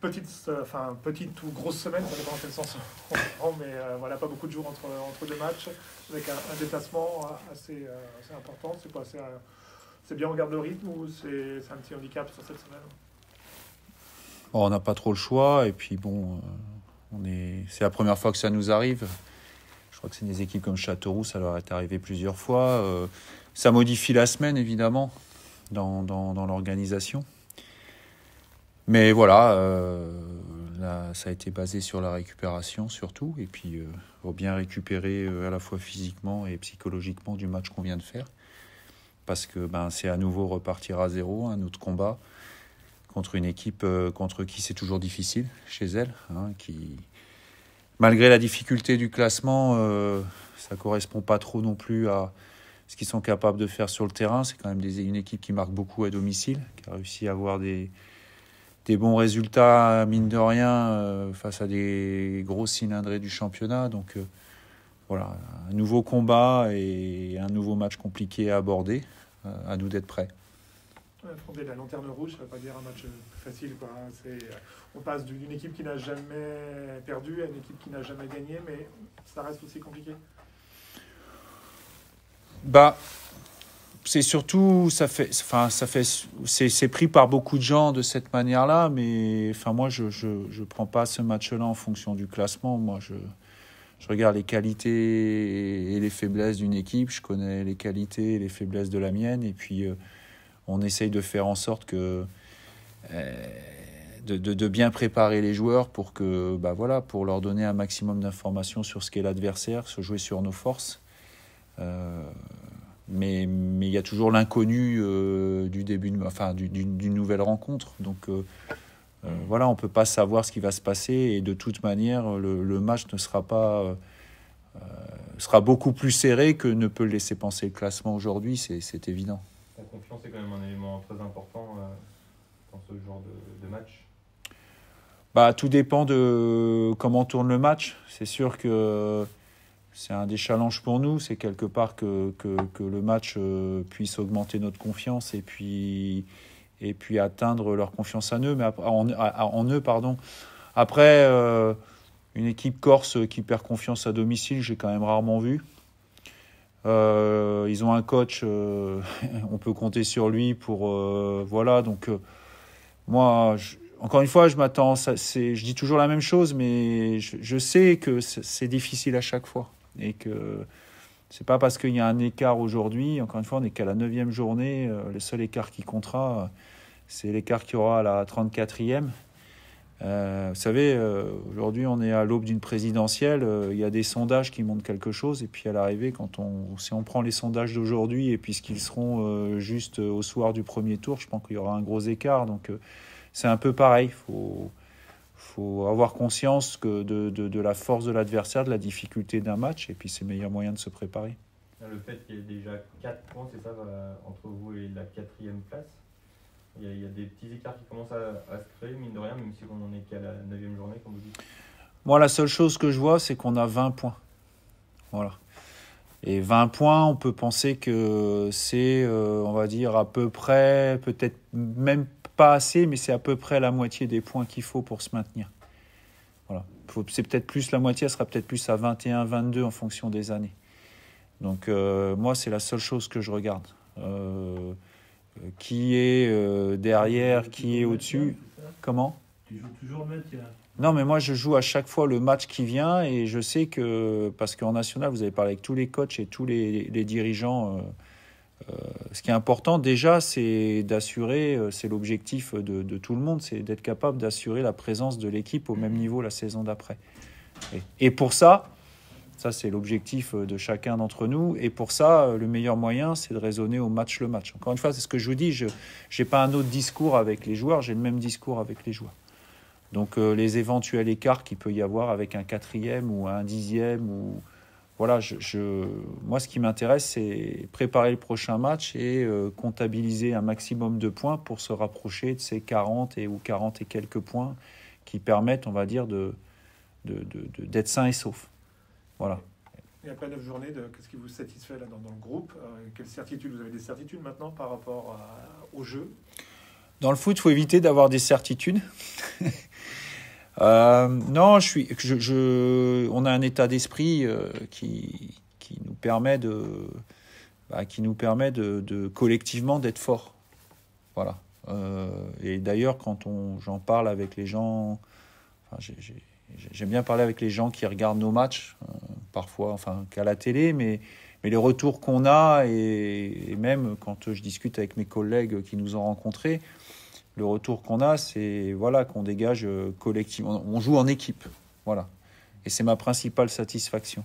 petite ou grosse semaine, ça dépend dans quel sens on prend, mais voilà, pas beaucoup de jours entre deux matchs, avec un déplacement assez important. C'est bien, on garde le rythme ou c'est un petit handicap sur cette semaine? Bon, on n'a pas trop le choix, et puis bon, c'est la première fois que ça nous arrive. Je crois que c'est des équipes comme Châteauroux, ça leur est arrivé plusieurs fois. Ça modifie la semaine, évidemment, dans l'organisation. Mais voilà, là, ça a été basé sur la récupération surtout, et puis pour bien récupérer à la fois physiquement et psychologiquement du match qu'on vient de faire, parce que c'est à nouveau repartir à zéro, un autre combat contre une équipe contre qui c'est toujours difficile chez elle, qui, malgré la difficulté du classement, ça correspond pas trop non plus à ce qu'ils sont capables de faire sur le terrain. C'est quand même une équipe qui marque beaucoup à domicile, qui a réussi à avoir des bons résultats, mine de rien, face à des gros cylindrés du championnat. Donc voilà, un nouveau combat et un nouveau match compliqué à aborder. À nous d'être prêts. Affronter la lanterne rouge, ça ne veut pas dire un match facile, quoi. On passe d'une équipe qui n'a jamais perdu à une équipe qui n'a jamais gagné, mais ça reste aussi compliqué. C'est surtout, c'est pris par beaucoup de gens de cette manière-là, mais moi je prends pas ce match-là en fonction du classement. Moi je regarde les qualités et les faiblesses d'une équipe, je connais les qualités et les faiblesses de la mienne, et puis on essaye de faire en sorte que de bien préparer les joueurs pour que pour leur donner un maximum d'informations sur ce qu'est l'adversaire, se jouer sur nos forces. Mais il y a toujours l'inconnu du début, d'une nouvelle rencontre. Donc on peut pas savoir ce qui va se passer, et de toute manière le match ne sera pas sera beaucoup plus serré que ne peut le laisser penser le classement aujourd'hui, c'est évident. La confiance est quand même un élément très important dans ce genre de match. Tout dépend de comment tourne le match. C'est sûr que c'est un des challenges pour nous, c'est quelque part que le match puisse augmenter notre confiance et puis atteindre leur confiance en eux. Après, une équipe corse qui perd confiance à domicile, j'ai quand même rarement vu. Ils ont un coach, on peut compter sur lui pour donc moi encore une fois je m'attends, je dis toujours la même chose, mais je sais que c'est difficile à chaque fois, et que c'est pas parce qu'il y a un écart aujourd'hui, encore une fois on n'est qu'à la 9e journée, le seul écart qui comptera c'est l'écart qu'il y aura à la 34e. Vous savez, aujourd'hui on est à l'aube d'une présidentielle, il y a des sondages qui montrent quelque chose, et puis à l'arrivée, si on prend les sondages d'aujourd'hui et puis ce qu'ils seront juste au soir du premier tour, je pense qu'il y aura un gros écart. Donc c'est un peu pareil, faut avoir conscience de la force de l'adversaire, de la difficulté d'un match, et puis c'est le meilleur moyen de se préparer. Le fait qu'il y ait déjà 4 points, c'est ça, entre vous et la 4e place. Il y a des petits écarts qui commencent à se créer, mine de rien, même si on n'en est qu'à la 9e journée, comme vous dites. Moi, la seule chose que je vois, c'est qu'on a 20 points. Voilà. Et 20 points, on peut penser que c'est, on va dire, à peu près, peut-être même pas assez, mais c'est à peu près la moitié des points qu'il faut pour se maintenir. Voilà. C'est peut-être plus, la moitié sera peut-être plus à 21, 22 en fonction des années. Donc, moi, c'est la seule chose que je regarde. Qui est derrière, qui est au-dessus. Comment ? Tu joues toujours le maintien. Non, mais moi, je joue à chaque fois le match qui vient, et je sais que, parce qu'en national, vous avez parlé avec tous les coachs et tous les dirigeants, ce qui est important déjà, c'est d'assurer, c'est l'objectif de tout le monde, c'est d'être capable d'assurer la présence de l'équipe au même niveau la saison d'après. Et pour ça c'est l'objectif de chacun d'entre nous, et pour ça, le meilleur moyen, c'est de raisonner au match le match. Encore une fois, c'est ce que je vous dis, je n'ai pas un autre discours avec les joueurs, j'ai le même discours avec les joueurs. Donc les éventuels écarts qu'il peut y avoir avec un 4e ou un 10e, voilà, moi ce qui m'intéresse, c'est préparer le prochain match et comptabiliser un maximum de points pour se rapprocher de ces 40 et quelques points qui permettent, on va dire, d'être sain et sauf. Voilà. Et après 9 journées, qu'est-ce qui vous satisfait là dans le groupe ? Quelles certitudes ? Vous avez des certitudes maintenant par rapport au jeu ? Dans le foot, il faut éviter d'avoir des certitudes. Non, on a un état d'esprit qui nous permet de collectivement d'être fort. Voilà. Et d'ailleurs, quand j'en parle avec les gens, j'aime bien parler avec les gens qui regardent nos matchs, parfois, qu'à la télé, mais les retours qu'on a, et même quand je discute avec mes collègues qui nous ont rencontrés, le retour qu'on a, c'est qu'on dégage collectivement. On joue en équipe, voilà. Et c'est ma principale satisfaction.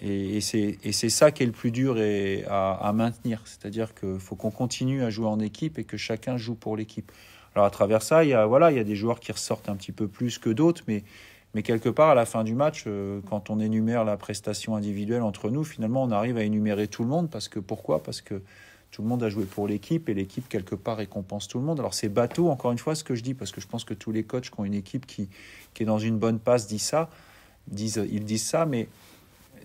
Et c'est ça qui est le plus dur à maintenir. C'est-à-dire qu'il faut qu'on continue à jouer en équipe et que chacun joue pour l'équipe. Alors à travers ça, il y a des joueurs qui ressortent un petit peu plus que d'autres, mais quelque part, à la fin du match, quand on énumère la prestation individuelle entre nous, finalement, on arrive à énumérer tout le monde. Pourquoi ? Parce que tout le monde a joué pour l'équipe et l'équipe, quelque part, récompense tout le monde. Alors c'est bateau, encore une fois, ce que je dis, parce que je pense que tous les coachs qui ont une équipe qui est dans une bonne passe ils disent ça, mais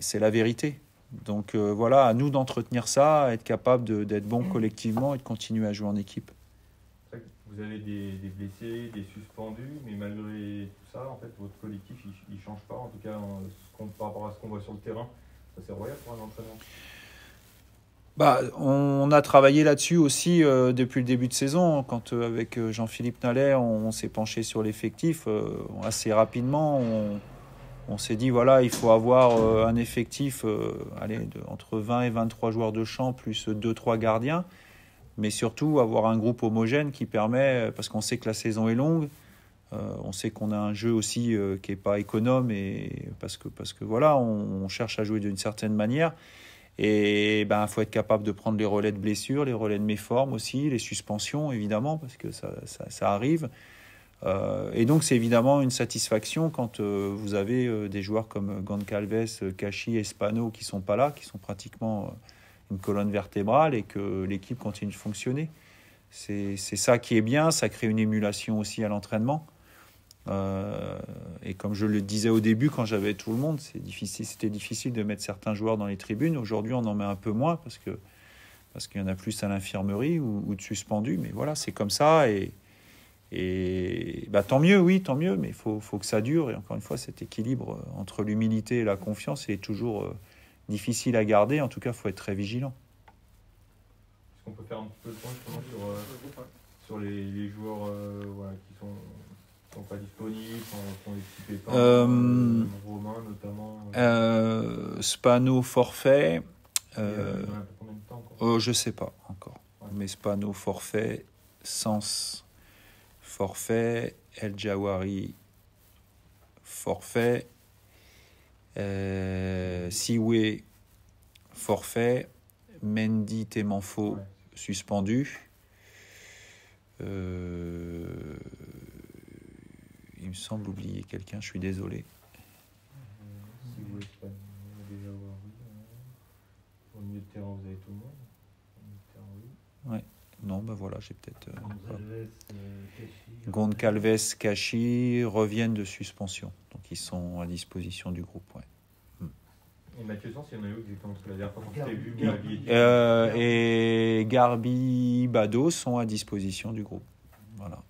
c'est la vérité. Donc à nous d'entretenir ça, à être capable d'être bons collectivement et de continuer à jouer en équipe. Vous avez des blessés, des suspendus, mais malgré tout ça, en fait, votre collectif, il ne change pas. En tout cas, par rapport à ce qu'on voit sur le terrain, ça c'est royal pour un entraîneur. On a travaillé là-dessus aussi depuis le début de saison. Quand avec Jean-Philippe Nallet, on s'est penché sur l'effectif, assez rapidement, on s'est dit, il faut avoir un effectif entre 20 et 23 joueurs de champ, plus 2-3 gardiens. Mais surtout avoir un groupe homogène qui permet, parce qu'on sait que la saison est longue, on sait qu'on a un jeu aussi qui n'est pas économe, et parce que on cherche à jouer d'une certaine manière. Et il faut être capable de prendre les relais de blessures, les relais de méformes aussi, les suspensions évidemment, parce que ça arrive. Et donc c'est évidemment une satisfaction quand vous avez des joueurs comme Goncalves, Kachi et Spano qui ne sont pas là, qui sont pratiquement une colonne vertébrale, et que l'équipe continue de fonctionner. C'est ça qui est bien, ça crée une émulation aussi à l'entraînement. Et comme je le disais au début, quand j'avais tout le monde, c'était difficile de mettre certains joueurs dans les tribunes. Aujourd'hui, on en met un peu moins parce qu'il y en a plus à l'infirmerie ou de suspendus. Mais voilà, c'est comme ça. Et tant mieux, mais il faut que ça dure. Et encore une fois, cet équilibre entre l'humilité et la confiance est toujours difficile à garder. En tout cas, il faut être très vigilant. Est-ce qu'on peut faire un petit peu de point justement sur les joueurs qui sont pas disponibles, sont des petits pépins, Romain notamment Spano forfait. Il y en a pour combien de temps encore Je sais pas encore. Ouais. Mais Spano forfait, Sens forfait, El Jawari forfait, Siwe forfait, Mendy Temanfo suspendu. Il me semble oublier quelqu'un, je suis désolé. Siwe, déjà au milieu de terrain, vous avez tout le monde. Ouais. Non, j'ai peut-être. Goncalves, Kachi reviennent de suspension. Donc ils sont à disposition du groupe. Ouais. Et Mathieu Sens, il y en a eu exactement, parce que la dernière fois qu'on s'était vu, vous m'aviez dit. Et Garbi, Bado sont à disposition du groupe. Voilà.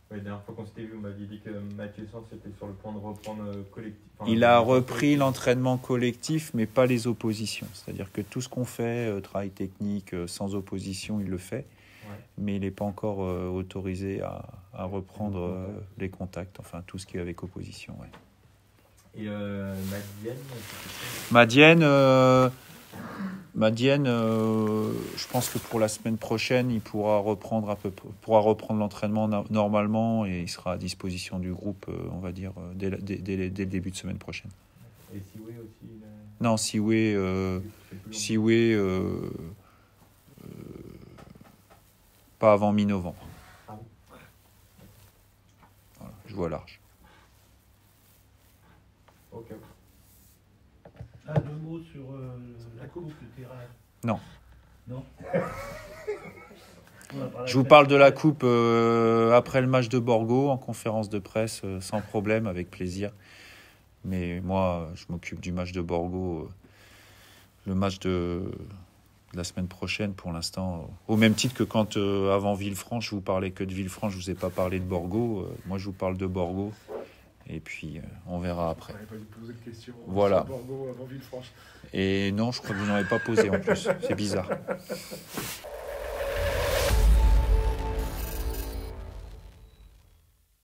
La dernière fois qu'on s'était vu, vous m'aviez dit que Mathieu Sens était sur le point de reprendre collectif. Il a repris l'entraînement collectif, mais pas les oppositions. C'est-à-dire que tout ce qu'on fait, travail technique, sans opposition, il le fait. Ouais. Mais il n'est pas encore autorisé à reprendre les contacts, tout ce qui est avec opposition. Ouais. Et Madienne, je pense que pour la semaine prochaine, il pourra reprendre l'entraînement normalement, et il sera à disposition du groupe, on va dire, dès le début de semaine prochaine. Et Siwe aussi Non, Siwe pas avant mi-novembre. Ah oui. Voilà, je vois large. Ok. Deux mots sur la coupe de terrain. Non. Non. Je vous parle de la coupe après le match de Borgo, en conférence de presse, sans problème, avec plaisir. Mais moi, je m'occupe du match de Borgo, le match de la semaine prochaine pour l'instant. Au même titre que quand avant Villefranche, je vous parlais que de Villefranche, je vous ai pas parlé de Borgo. Moi, je vous parle de Borgo. Et puis, on verra après. On n'avait pas dû poser de questions voilà. sur Borgo avant Villefranche. Et non, je crois que vous n'en avez pas posé en plus. C'est bizarre.